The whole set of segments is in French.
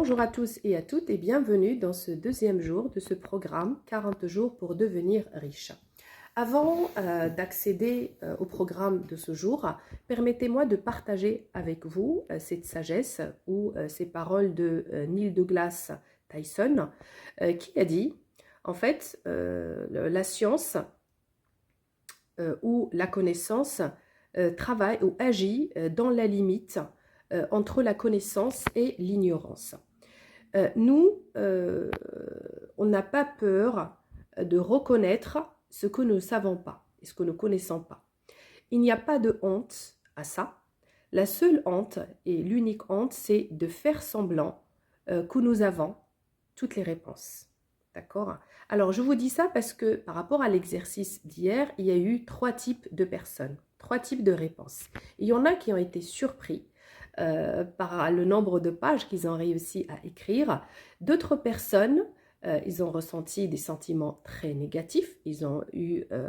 Bonjour à tous et à toutes et bienvenue dans ce deuxième jour de ce programme 40 jours pour devenir riche. Avant d'accéder au programme de ce jour, permettez-moi de partager avec vous cette sagesse ou ces paroles de Neil deGrasse Tyson qui a dit, en fait, la science ou la connaissance travaille ou agit dans la limite entre la connaissance et l'ignorance. Nous, on n'a pas peur de reconnaître ce que nous ne savons pas et ce que nous ne connaissons pas. Il n'y a pas de honte à ça. La seule honte et l'unique honte, c'est de faire semblant que nous avons toutes les réponses. D'accord? Alors, je vous dis ça parce que par rapport à l'exercice d'hier, il y a eu 3 types de personnes, 3 types de réponses. Il y en a qui ont été surpris par le nombre de pages qu'ils ont réussi à écrire. D'autres personnes, ils ont ressenti des sentiments très négatifs, ils ont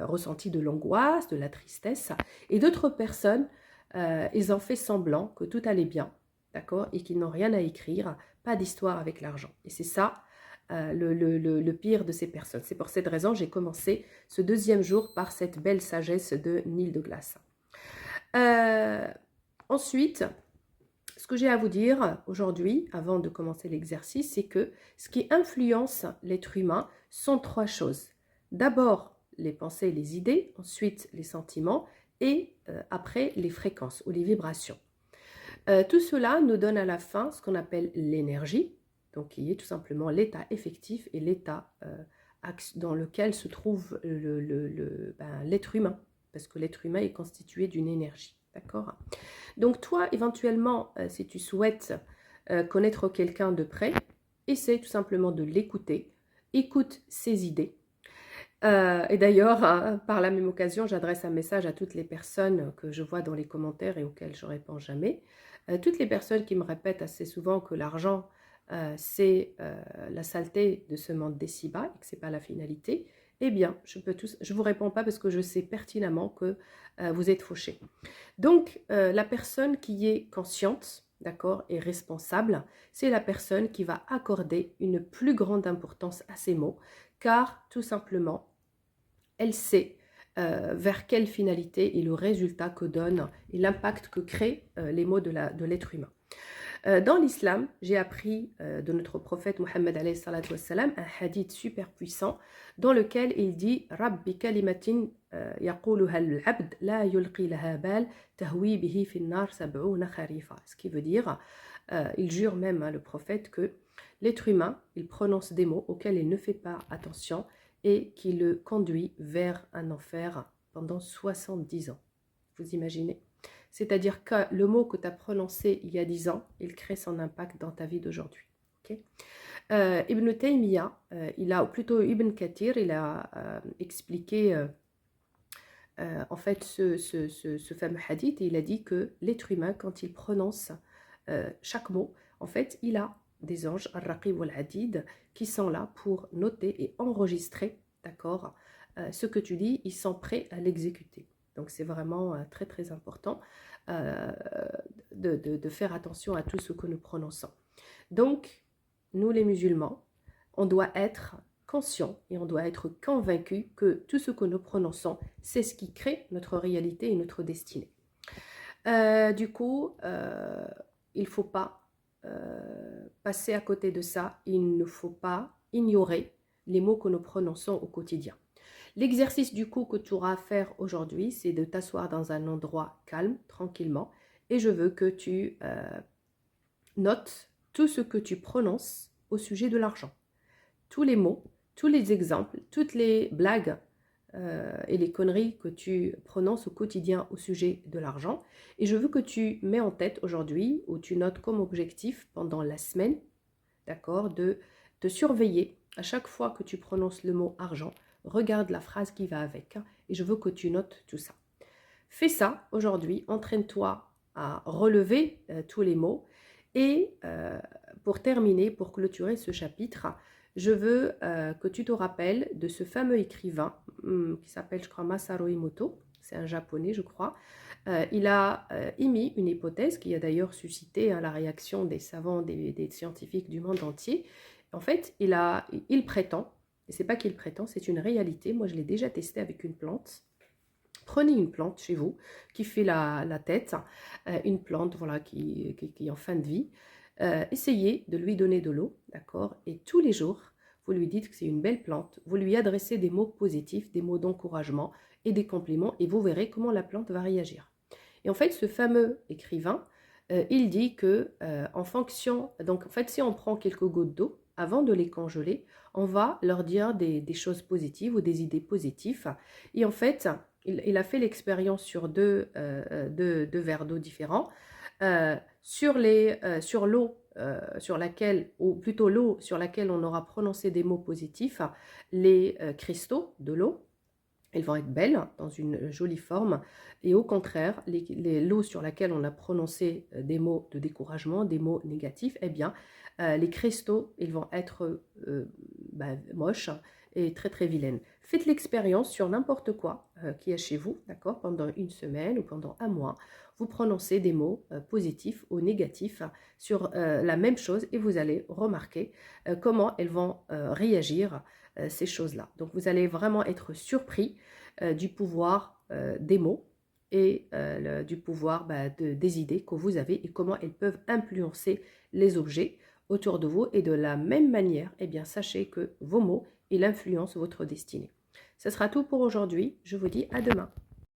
ressenti de l'angoisse, de la tristesse. Et d'autres personnes, ils ont fait semblant que tout allait bien, d'accord, et qu'ils n'ont rien à écrire, pas d'histoire avec l'argent. Et c'est ça le pire de ces personnes. C'est pour cette raison que j'ai commencé ce deuxième jour par cette belle sagesse de Neil deGrasse. Ensuite, ce que j'ai à vous dire aujourd'hui, avant de commencer l'exercice, c'est que ce qui influence l'être humain sont 3 choses. D'abord, les pensées et les idées, ensuite les sentiments et après les fréquences ou les vibrations. Tout cela nous donne à la fin ce qu'on appelle l'énergie, donc qui est tout simplement l'état effectif et l'état dans lequel se trouve l'être humain, parce que l'être humain est constitué d'une énergie. D'accord? Donc toi, éventuellement, si tu souhaites connaître quelqu'un de près, essaie tout simplement de l'écouter, écoute ses idées. Et d'ailleurs, par la même occasion, j'adresse un message à toutes les personnes que je vois dans les commentaires et auxquelles je ne réponds jamais. Toutes les personnes qui me répètent assez souvent que l'argent, c'est la saleté de ce monde des ci-bas et que ce n'est pas la finalité, eh bien, je ne vous réponds pas parce que je sais pertinemment que vous êtes fauchés. Donc, la personne qui est consciente, d'accord, et responsable, c'est la personne qui va accorder une plus grande importance à ces mots, car tout simplement, elle sait vers quelle finalité et le résultat que donne et l'impact que créent les mots de l'être humain. Dans l'islam, j'ai appris de notre prophète Mohammed alayhi salatu wassalam un hadith super puissant dans lequel il dit Rabbi kalimatin yaquluha al-abd la yulqi laha bal tahwi bihi fi an-nar sab'una kharifa. Ce qui veut dire, il jure même le prophète que l'être humain, il prononce des mots auxquels il ne fait pas attention et qui le conduit vers un enfer pendant 70 ans. Vous imaginez? C'est-à-dire que le mot que tu as prononcé il y a 10 ans, il crée son impact dans ta vie d'aujourd'hui. Okay? Ibn Taymiyyah, Ibn Kathir, il a expliqué en fait ce fameux hadith et il a dit que l'être humain, quand il prononce chaque mot, en fait, il a des anges, al-Raqib wal-Hadid, qui sont là pour noter et enregistrer, d'accord, ce que tu dis, ils sont prêts à l'exécuter. Donc c'est vraiment très très important de faire attention à tout ce que nous prononçons. Donc, nous les musulmans, on doit être conscients et on doit être convaincus que tout ce que nous prononçons, c'est ce qui crée notre réalité et notre destinée. Du coup, il ne faut pas passer à côté de ça, il ne faut pas ignorer les mots que nous prononçons au quotidien. L'exercice du coup que tu auras à faire aujourd'hui, c'est de t'asseoir dans un endroit calme, tranquillement, et je veux que tu notes tout ce que tu prononces au sujet de l'argent. Tous les mots, tous les exemples, toutes les blagues et les conneries que tu prononces au quotidien au sujet de l'argent. Et je veux que tu mets en tête aujourd'hui, ou tu notes comme objectif pendant la semaine, d'accord, de te surveiller à chaque fois que tu prononces le mot argent. Regarde la phrase qui va avec et je veux que tu notes tout ça. Fais ça aujourd'hui, entraîne-toi à relever tous les mots et pour terminer, pour clôturer ce chapitre, je veux que tu te rappelles de ce fameux écrivain qui s'appelle, je crois, Masaru Emoto. c'est un japonais je crois. Il a émis une hypothèse qui a d'ailleurs suscité la réaction des savants, des scientifiques du monde entier. En fait, il prétend, et c'est pas qu'il prétend, c'est une réalité, moi je l'ai déjà testé avec une plante. Prenez une plante chez vous qui fait la tête, une plante voilà, qui est en fin de vie. Essayez de lui donner de l'eau, d'accord? Et tous les jours, vous lui dites que c'est une belle plante, vous lui adressez des mots positifs, des mots d'encouragement et des compliments, et vous verrez comment la plante va réagir. Et en fait, ce fameux écrivain, il dit que en fonction, donc en fait, si on prend quelques gouttes d'eau, avant de les congeler, on va leur dire des choses positives ou des idées positives. Et en fait, il a fait l'expérience sur deux verres d'eau différents. Sur l'eau sur laquelle, ou plutôt l'eau sur laquelle on aura prononcé des mots positifs, les cristaux de l'eau, elles vont être belles, dans une jolie forme. Et au contraire, l'eau sur laquelle on a prononcé des mots de découragement, des mots négatifs, eh bien, les cristaux, ils vont être moches et très très vilaines. Faites l'expérience sur n'importe quoi qui est chez vous, d'accord, pendant une semaine ou pendant un mois. Vous prononcez des mots positifs ou négatifs sur la même chose et vous allez remarquer comment elles vont réagir ces choses-là. Donc vous allez vraiment être surpris du pouvoir des mots et du pouvoir des idées que vous avez et comment elles peuvent influencer les objets autour de vous. Et de la même manière, eh bien, sachez que vos mots, ils influencent votre destinée. Ce sera tout pour aujourd'hui. Je vous dis à demain.